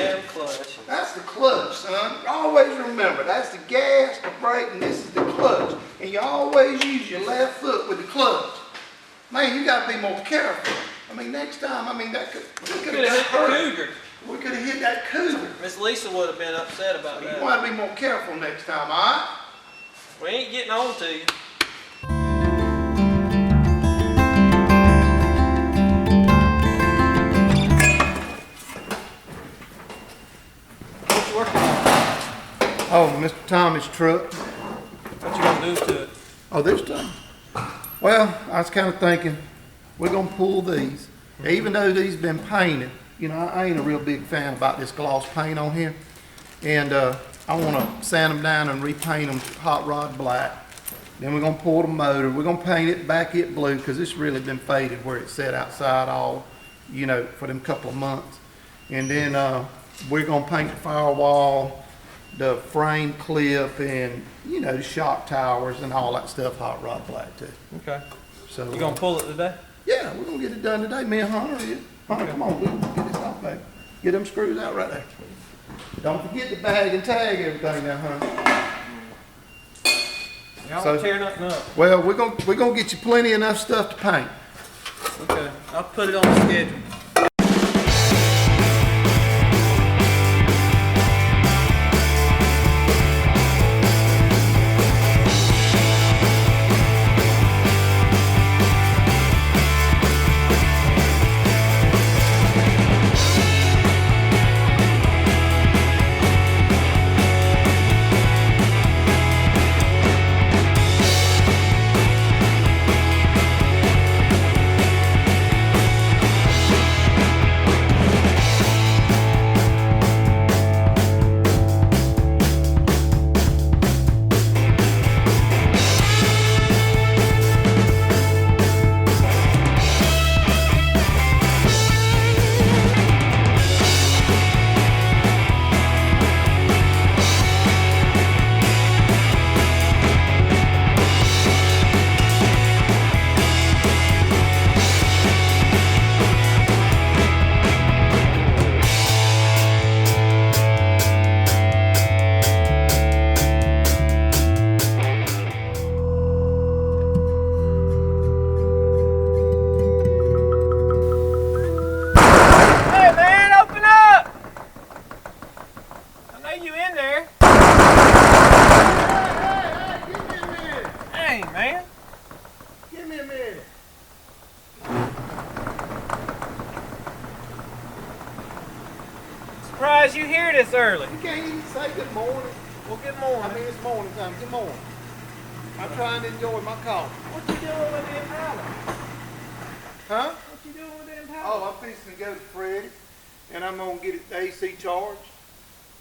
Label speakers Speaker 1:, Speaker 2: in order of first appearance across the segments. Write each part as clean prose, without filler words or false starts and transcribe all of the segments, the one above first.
Speaker 1: damn clutch.
Speaker 2: That's the clutch, son. Always remember, that's the gas, the brake, and this is the clutch. And you always use your left foot with the clutch. Man, you gotta be more careful. I mean, next time, I mean, that could have
Speaker 1: hit the cougar.
Speaker 2: We could have hit that cougar.
Speaker 1: Miss Lisa would have been upset about that.
Speaker 2: You want to be more careful next time, all right?
Speaker 1: We ain't getting on to you. What you working on?
Speaker 2: Oh, Mr. Tommy's truck.
Speaker 1: What you gonna do to it?
Speaker 2: Oh, this time? Well, I was kind of thinking, we're going to pull these. Even though these been painted, you know, I ain't a real big fan about this gloss paint on here. And I want to sand them down and repaint them hot rod black. Then we're going to pull the motor. We're going to paint it, back it blue, because it's really been faded where it's set outside all, you know, for them couple of months. And then we're going to paint the firewall, the frame clip, and, you know, the shock towers and all that stuff hot rod black too.
Speaker 1: Okay.
Speaker 2: So
Speaker 1: You gonna pull it today?
Speaker 2: Yeah, we're going to get it done today. Me and Hunter are. Hunter, come on, we'll get this off, baby. Get them screws out right there. Don't forget to bag and tag everything now, Hunter.
Speaker 1: Y'all tear nothing up.
Speaker 2: Well, we're gonna get you plenty enough stuff to paint.
Speaker 1: Okay. I'll put it on the schedule. Surprised you here this early.
Speaker 2: You can't even say good morning.
Speaker 1: Well, good morning.
Speaker 2: I mean, it's morning time. Good morning. I'm trying to enjoy my coffee.
Speaker 1: What you doing with the Impala?
Speaker 2: Huh?
Speaker 1: What you doing with the Impala?
Speaker 2: Oh, I'm fixing to go to Freddie, and I'm going to get it AC charged.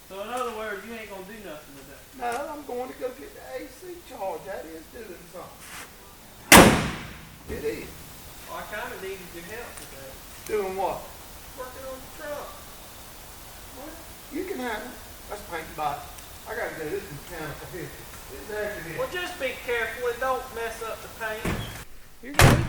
Speaker 1: So in other words, you ain't going to do nothing with that?
Speaker 2: No, I'm going to go get the AC charged. That is doing something. It is.
Speaker 1: Well, I kind of needed your help with that.
Speaker 2: Doing what?
Speaker 1: Working on the truck.
Speaker 2: What? You can have it. Let's paint the body. I got to go. This is mechanical here. This is actually here.
Speaker 1: Well, just be careful and don't mess up the paint. You're good.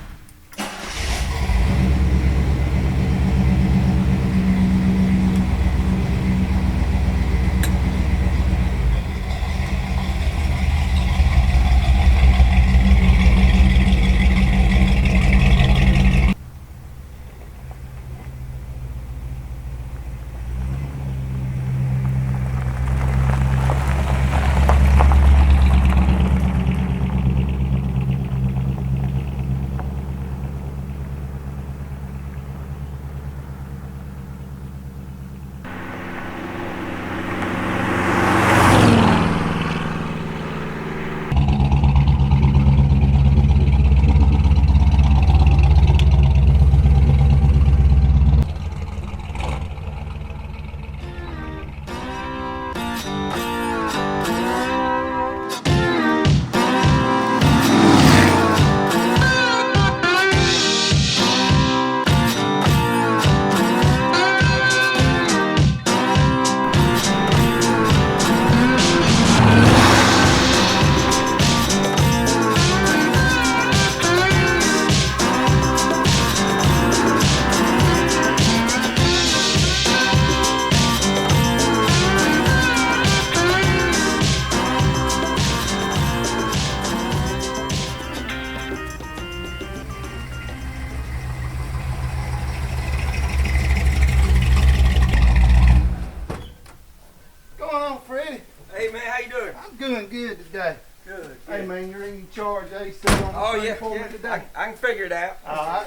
Speaker 2: good today?
Speaker 1: Good.
Speaker 2: Hey man, you're in charge AC on
Speaker 1: Oh,
Speaker 2: the
Speaker 1: yeah,
Speaker 2: for me
Speaker 1: yeah.
Speaker 2: today.
Speaker 1: I can figure it out.
Speaker 2: All right.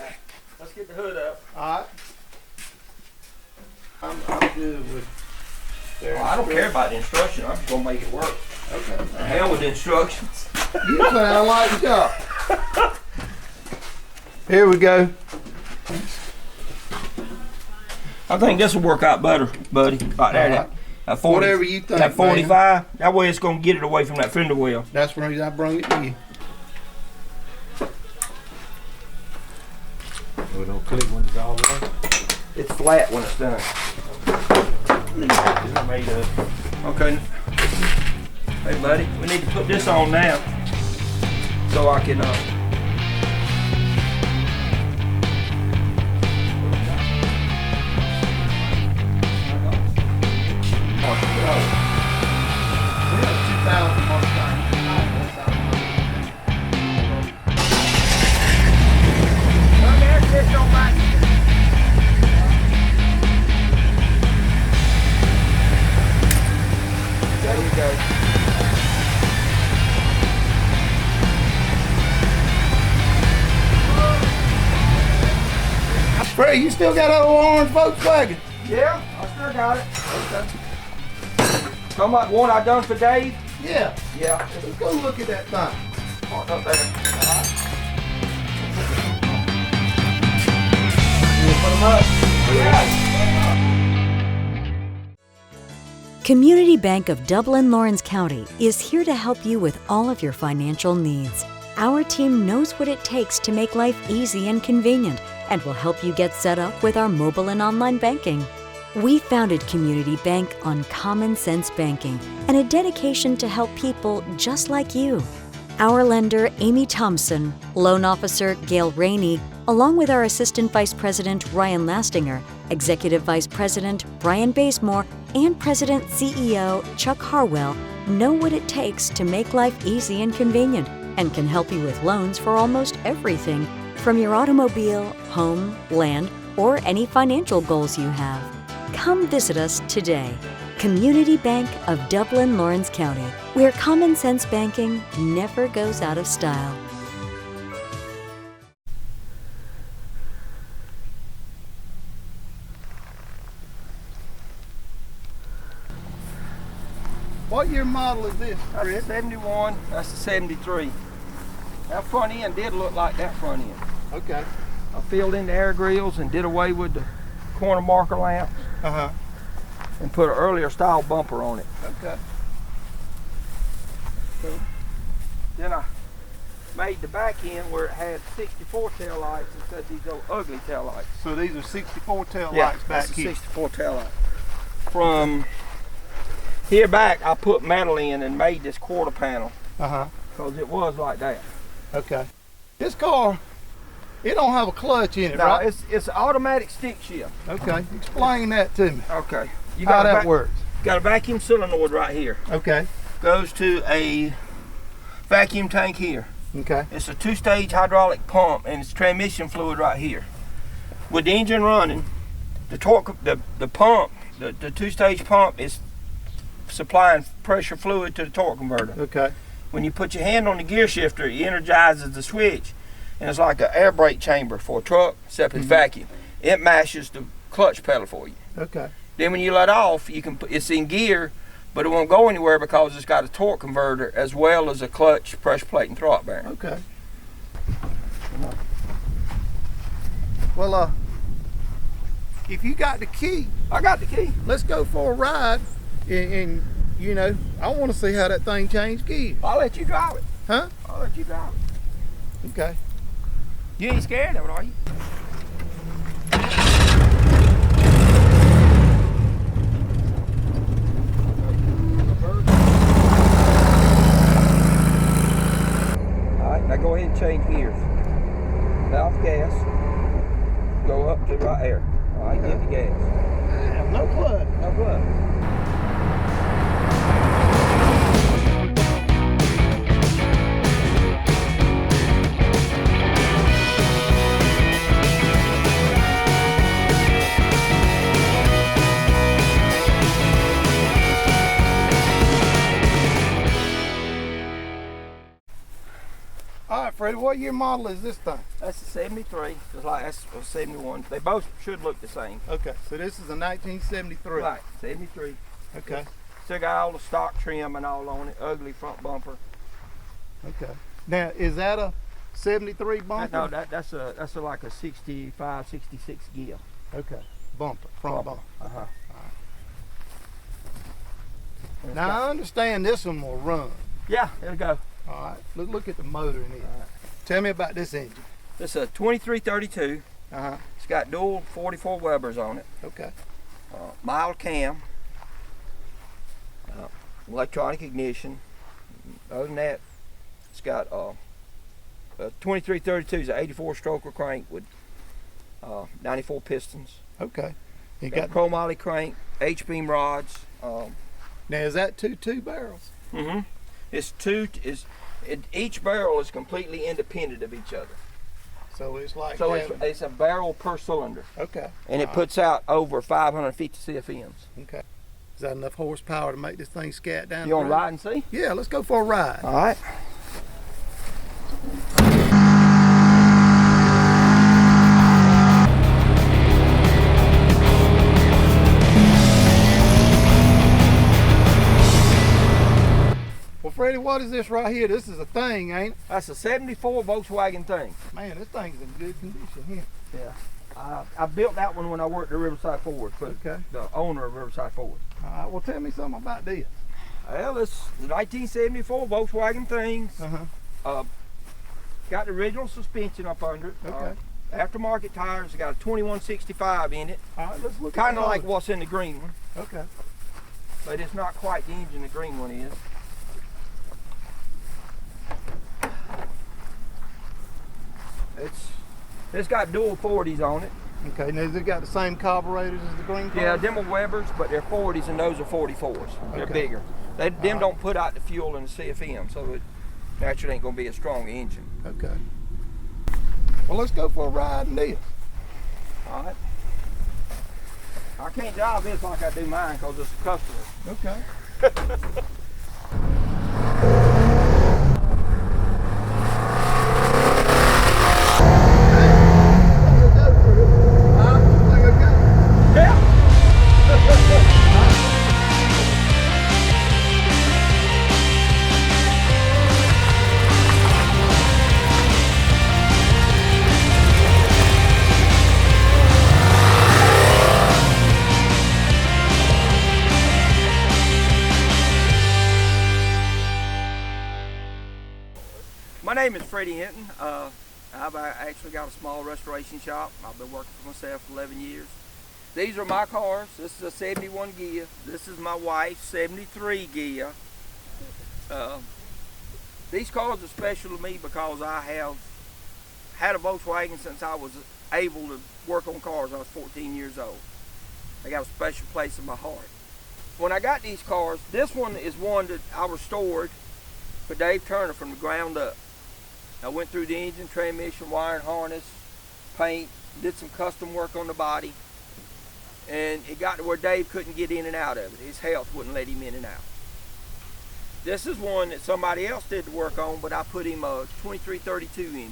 Speaker 1: Let's get the hood up.
Speaker 2: All right. I'm good with their
Speaker 1: Well, I don't care about the instruction. I'm just gonna make it work.
Speaker 2: Okay.
Speaker 1: The hell with the instructions.
Speaker 2: You sound like a job. Here we go.
Speaker 1: I think this will work out better, buddy. Right there.
Speaker 2: All right.
Speaker 1: That 40,
Speaker 2: Whatever you think,
Speaker 1: that 45. That way it's gonna get it away from that fender well.
Speaker 2: That's the reason I brought it to you.
Speaker 3: We don't click when it's all done.
Speaker 1: It's flat when it's done.
Speaker 3: It's made up.
Speaker 1: Okay. Hey, buddy, we need to put this on now so I can. There you go.
Speaker 2: Fred, you still got that old orange Volkswagen?
Speaker 1: Yeah, I still got it. Okay. Talking about the one I done for Dave?
Speaker 2: Yeah.
Speaker 1: Yeah.
Speaker 2: Let's go look at that thing.
Speaker 1: Parked up there.
Speaker 2: You put them up?
Speaker 1: Yeah.
Speaker 4: Community Bank of Dublin Lawrence County is here to help you with all of your financial needs. Our team knows what it takes to make life easy and convenient and will help you get set up with our mobile and online banking. We founded Community Bank on common sense banking and a dedication to help people just like you. Our lender, Amy Thompson, loan officer, Gail Rainey, along with our Assistant Vice President, Ryan Lastinger, Executive Vice President, Brian Bazemore, and President CEO, Chuck Harwell, know what it takes to make life easy and convenient and can help you with loans for almost everything, from your automobile, home, land, or any financial goals you have. Come visit us today. Community Bank of Dublin Lawrence County, where common sense banking never goes out of style.
Speaker 2: What year model is this,
Speaker 1: That's
Speaker 2: Fred?
Speaker 1: the 71. That's the 73. That front end did look like that front end.
Speaker 2: Okay.
Speaker 1: I filled in the air grills and did away with the corner marker lamps
Speaker 2: Uh-huh.
Speaker 1: and put an earlier style bumper on it.
Speaker 2: Okay.
Speaker 1: Then I made the back end where it had 64 tail lights instead of these old ugly tail lights.
Speaker 2: So these are 64 tail
Speaker 1: Yeah,
Speaker 2: lights back
Speaker 1: that's a
Speaker 2: here.
Speaker 1: 64 tail light. From here back, I put metal in and made this quarter panel
Speaker 2: Uh-huh.
Speaker 1: because it was like that.
Speaker 2: Okay. This car, it don't have a clutch in it,
Speaker 1: Now
Speaker 2: right?
Speaker 1: it's automatic stick shift.
Speaker 2: Okay. Explain that to me.
Speaker 1: Okay. You
Speaker 2: How
Speaker 1: got
Speaker 2: that works.
Speaker 1: Got a vacuum solenoid right here.
Speaker 2: Okay.
Speaker 1: Goes to a vacuum tank here.
Speaker 2: Okay.
Speaker 1: It's a two-stage hydraulic pump and it's transmission fluid right here. With the engine running, the torque, the pump, the two-stage pump is supplying pressure fluid to the torque converter.
Speaker 2: Okay.
Speaker 1: When you put your hand on the gear shifter, it energizes the switch, and it's like an air brake chamber for a truck, except it's vacuum. It mashes the clutch pedal for you.
Speaker 2: Okay.
Speaker 1: Then when you let off, you can put, it's in gear, but it won't go anywhere because it's got a torque converter as well as a clutch, pressure plate, and throttle bearing.
Speaker 2: Okay. Well, if you got the key,
Speaker 1: I got the key.
Speaker 2: let's go for a ride, and you know, I want to see how that thing changed gears.
Speaker 1: I'll let you drive it.
Speaker 2: Huh?
Speaker 1: I'll let you drive it.
Speaker 2: Okay.
Speaker 1: You ain't scared of it, are you? All right, now go ahead and change gears. Let off gas. Go up to right there. All right, give the gas.
Speaker 2: No clutch.
Speaker 1: No clutch.
Speaker 2: Freddie, what year model is this thing?
Speaker 1: That's a 73, just like that's a 71. They both should look the same.
Speaker 2: Okay, so this is a 1973.
Speaker 1: Right, 73.
Speaker 2: Okay.
Speaker 1: Still got all the stock trim and all on it, ugly front bumper.
Speaker 2: Okay. Now, is that a 73 bumper?
Speaker 1: No, that's a like a 65, 66 gear.
Speaker 2: Okay. Bumper, front bumper.
Speaker 1: Uh-huh.
Speaker 2: Now, I understand this one will run.
Speaker 1: Yeah, it'll go.
Speaker 2: All right. Look at the motor in it.
Speaker 1: Right.
Speaker 2: Tell me about this engine.
Speaker 1: This is a 2332.
Speaker 2: Uh-huh.
Speaker 1: It's got dual 44 Webers on it.
Speaker 2: Okay.
Speaker 1: Mild cam. Electronic ignition. Other than that, it's got a 2332 is an 84 stroker crank with 94 pistons.
Speaker 2: Okay. You
Speaker 1: Got chromoly crank, H-beam rods.
Speaker 2: Now, is that two barrels?
Speaker 1: Mm-hmm. Each barrel is completely independent of each other.
Speaker 2: So it's like
Speaker 1: So
Speaker 2: having-
Speaker 1: it's a barrel per cylinder.
Speaker 2: Okay.
Speaker 1: And it puts out over 550 CFMs.
Speaker 2: Okay. Is that enough horsepower to make this thing scat down?
Speaker 1: You want
Speaker 2: the
Speaker 1: to
Speaker 2: road?
Speaker 1: ride and see?
Speaker 2: Yeah, let's go for a ride.
Speaker 1: All right.
Speaker 2: Well, Freddie, what is this right here? This is a Thing, ain't it?
Speaker 1: That's a 74 Volkswagen Thing.
Speaker 2: Man, this thing's in good condition here.
Speaker 1: Yeah. I built that one when I worked at Riverside Ford for
Speaker 2: Okay.
Speaker 1: the owner of Riverside Ford.
Speaker 2: All right, well, tell me something about this.
Speaker 1: Well, it's the 1974 Volkswagen Thing.
Speaker 2: Uh-huh.
Speaker 1: Got the original suspension up under it.
Speaker 2: Okay.
Speaker 1: Aftermarket tires. It's got a 2165 in it.
Speaker 2: All right, let's look at
Speaker 1: Kind of
Speaker 2: the
Speaker 1: like
Speaker 2: motor.
Speaker 1: what's in the green one,
Speaker 2: Okay.
Speaker 1: but it's not quite the engine the green one is. It's got dual 40s on it.
Speaker 2: Okay, now they got the same carburetors as the green car?
Speaker 1: Yeah, them are Webers, but they're 40s and those are 44s. They're
Speaker 2: Okay.
Speaker 1: bigger. Them don't put out the fuel and the CFM, so it naturally ain't gonna be a strong engine.
Speaker 2: Okay. Well, let's go for a ride in this.
Speaker 1: All right. I can't drive this like I do mine because it's a customer.
Speaker 2: Okay.
Speaker 1: My name is Freddie Hinton. I've actually got a small restoration shop. I've been working for myself for 11 years. These are my cars. This is a 71 Ghia. This is my wife's 73 Ghia. These cars are special to me because I have had a Volkswagen since I was able to work on cars. I was 14 years old. They got a special place in my heart. When I got these cars, this one is one that I restored for Dave Turner from the ground up. I went through the engine, transmission, wire and harness, paint, did some custom work on the body, and it got to where Dave couldn't get in and out of it. His health wouldn't let him in and out. This is one that somebody else did the work on, but I put him a 2332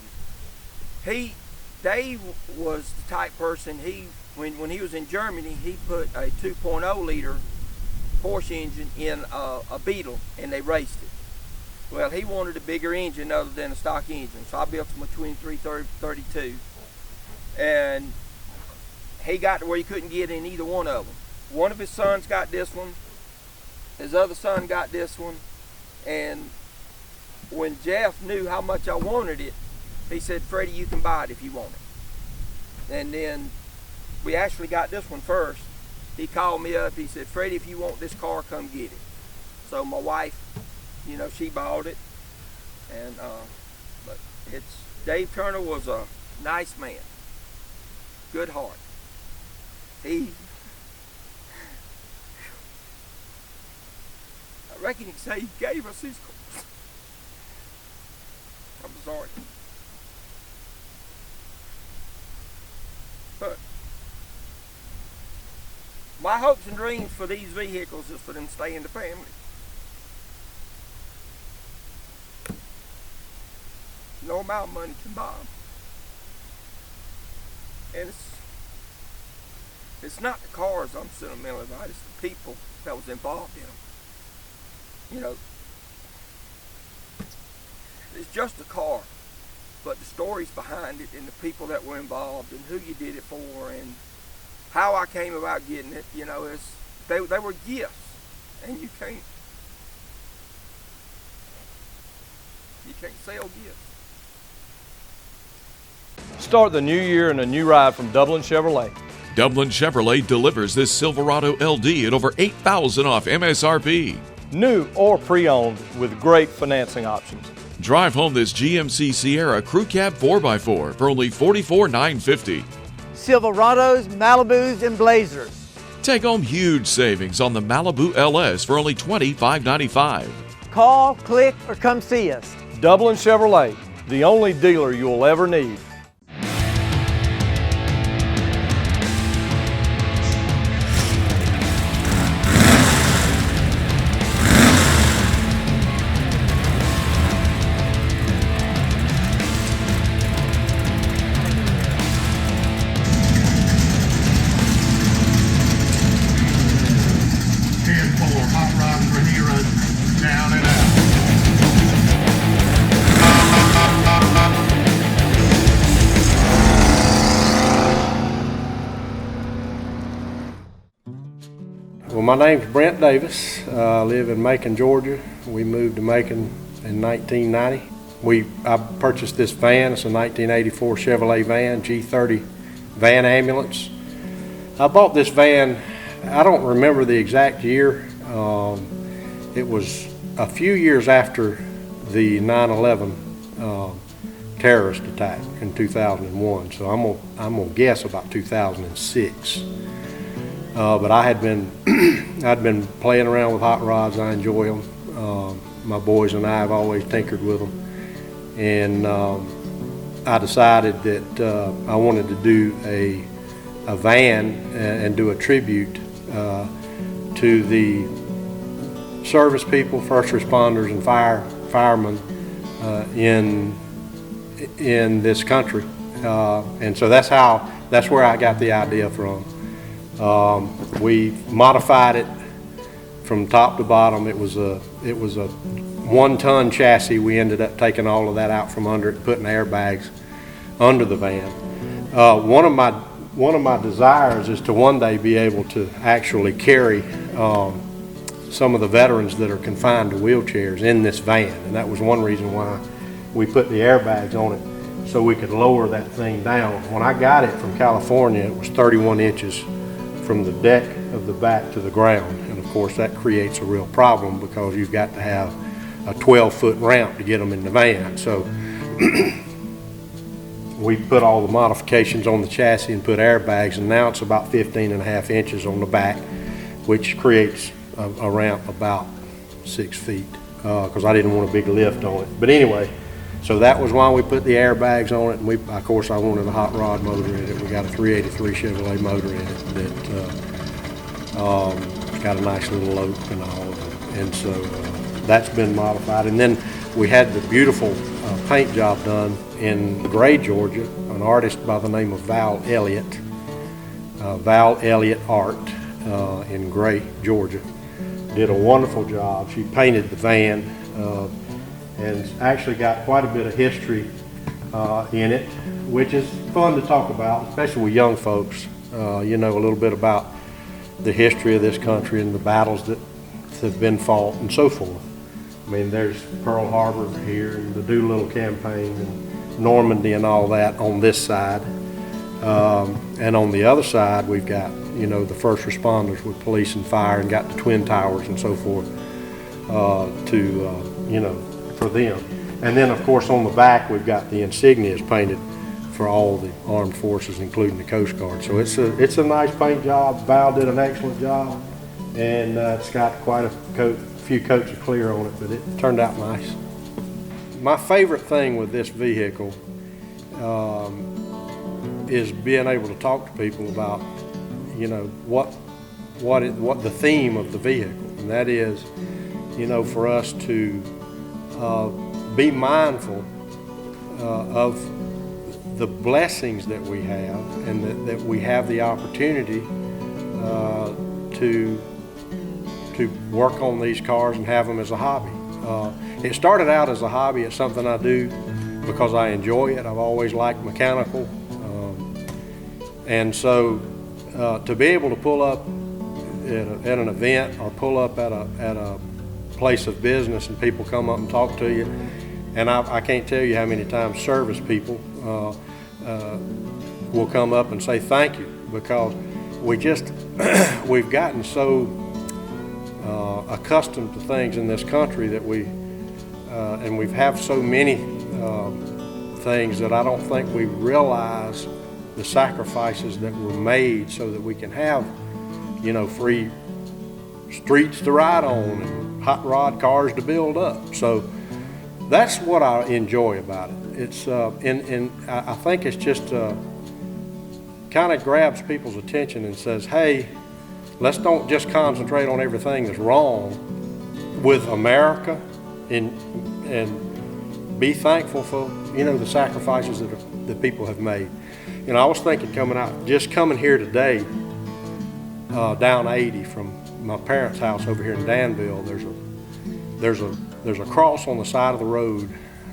Speaker 1: engine. Dave was the type person, when he was in Germany, he put a 2.0 liter Porsche engine in a Beetle and they raced it. Well, he wanted a bigger engine other than a stock engine, so I built him a 2332. And he got to where he couldn't get in either one of them. One of his sons got this one, his other son got this one, and when Jeff knew how much I wanted it, he said, Freddie, you can buy it if you want it. And then we actually got this one first. He called me up, he said, Freddie, if you want this car, come get it. So my wife, you know, she bought it, and but Dave Turner was a nice man, good heart. I reckon he'd say he gave us his cars. I'm sorry, but my hopes and dreams for these vehicles is for them to stay in the family. No amount of money can buy them. And it's not the cars I'm sentimental about, it's the people that was involved in them. You know, it's just a car, but the stories behind it and the people that were involved and who you did it for and how I came about getting it, you know, they were gifts, and you can't sell gifts.
Speaker 5: Start the new year in a new ride from Dublin Chevrolet.
Speaker 6: Dublin Chevrolet delivers this Silverado LD at over $8,000 off MSRP.
Speaker 5: New or pre-owned with great financing options.
Speaker 6: Drive home this GMC Sierra Crew Cab 4x4 for only $44,950.
Speaker 7: Silverados, Malibus, and Blazers.
Speaker 6: Take home huge savings on the Malibu LS for only $25,995.
Speaker 7: Call, click, or come see us.
Speaker 5: Dublin Chevrolet, the only dealer you'll ever need.
Speaker 3: Well, my name's Brent Davis. I live in Macon, Georgia. We moved to Macon in 1990. I purchased this van. It's a 1984 Chevrolet van, G30 van ambulance. I bought this van, I don't remember the exact year. It was a few years after the 9/11 terrorist attack in 2001. So I'm gonna guess about 2006. But I'd been playing around with hot rods. I enjoy them. My boys and I have always tinkered with them. And I decided that I wanted to do a van and do a tribute to the service people, first responders, and firemen in this country. And so that's where I got the idea from. We modified it from top to bottom. It was a 1-ton chassis. We ended up taking all of that out from under it, putting airbags under the van. One of my desires is to one day be able to actually carry some of the veterans that are confined to wheelchairs in this van, and that was one reason why we put the airbags on it, so we could lower that thing down. When I got it from California, it was 31 inches from the deck of the back to the ground, and of course that creates a real problem because you've got to have a 12-foot ramp to get them in the van. So we put all the modifications on the chassis and put airbags, and now it's about 15.5 inches on the back, which creates a ramp about 6 feet because I didn't want a big lift on it. But anyway, so that was why we put the airbags on it, and of course I wanted a hot rod motor in it. We got a 383 Chevrolet motor in it that got a nice little lope and all, and so that's been modified. And then we had the beautiful paint job done in Gray, Georgia. An artist by the name of Val Elliott Art in Gray, Georgia, did a wonderful job. She painted the van. And actually got quite a bit of history in it, which is fun to talk about, especially with young folks. You know, a little bit about the history of this country and the battles that have been fought and so forth. I mean, there's Pearl Harbor here and the Doolittle campaign and Normandy and all that on this side. And on the other side, we've got, you know, the first responders with police and fire, and got the Twin Towers and so forth you know, for them. And then of course on the back we've got the insignias painted for all the armed forces, including the Coast Guard. So it's a nice paint job. Val did an excellent job, and it's got quite a few coats of clear on it, but it turned out nice. My favorite thing with this vehicle is being able to talk to people about, you know, what the theme of the vehicle, and that is, you know, for us to be mindful of the blessings that we have, and that we have the opportunity to work on these cars and have them as a hobby. It started out as a hobby. It's something I do because I enjoy it. I've always liked mechanical, and so to be able to pull up at an event or pull up at a place of business and people come up and talk to you, and I can't tell you how many times service people will come up and say thank you, because we've gotten so accustomed to things in this country that and we have so many things that I don't think we realize the sacrifices that were made so that we can have, free streets to ride on and hot rod cars to build up. So that's what I enjoy about it. It's and I think it's just kind of grabs people's attention and says, hey, let's don't just concentrate on everything that's wrong with America, and be thankful for the sacrifices that people have made. I was thinking coming here today, down 80 from my parents' house over here in Danville. There's a cross on the side of the road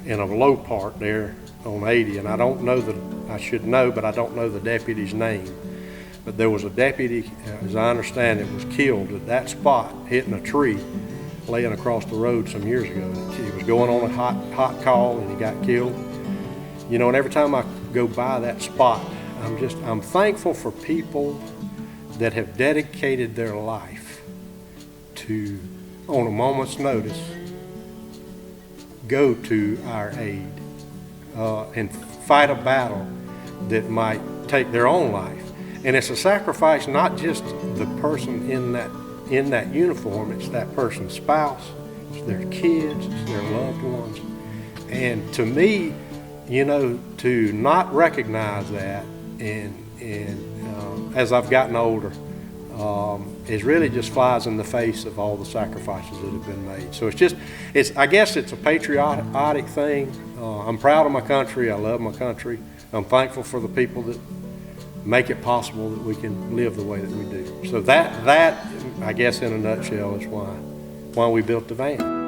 Speaker 3: in a low part there on 80, and I should know, but I don't know the deputy's name. But there was a deputy, as I understand it, was killed at that spot, hitting a tree, laying across the road some years ago. He was going on a hot call and he got killed. And every time I go by that spot, I'm thankful for people that have dedicated their life to, on a moment's notice, go to our aid and fight a battle that might take their own life. And it's a sacrifice, not just the person in that uniform, it's that person's spouse, it's their kids, it's their loved ones. And to me, to not recognize that and as I've gotten older, it really just flies in the face of all the sacrifices that have been made. So I guess it's a patriotic thing. I'm proud of my country. I love my country. I'm thankful for the people that make it possible that we can live the way that we do. So that I guess in a nutshell is why we built the van.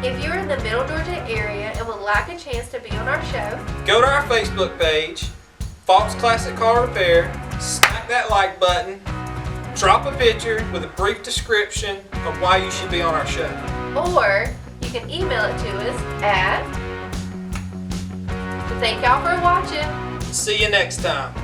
Speaker 8: If you're in the Middle Georgia area and would like a chance to be on our show,
Speaker 9: go to our Facebook page, Faulk's Classic Car Repair, smack that like button, drop a picture with a brief description of why you should be on our show.
Speaker 8: or you can email it to us at. Thank y'all for watching.
Speaker 9: See you next time.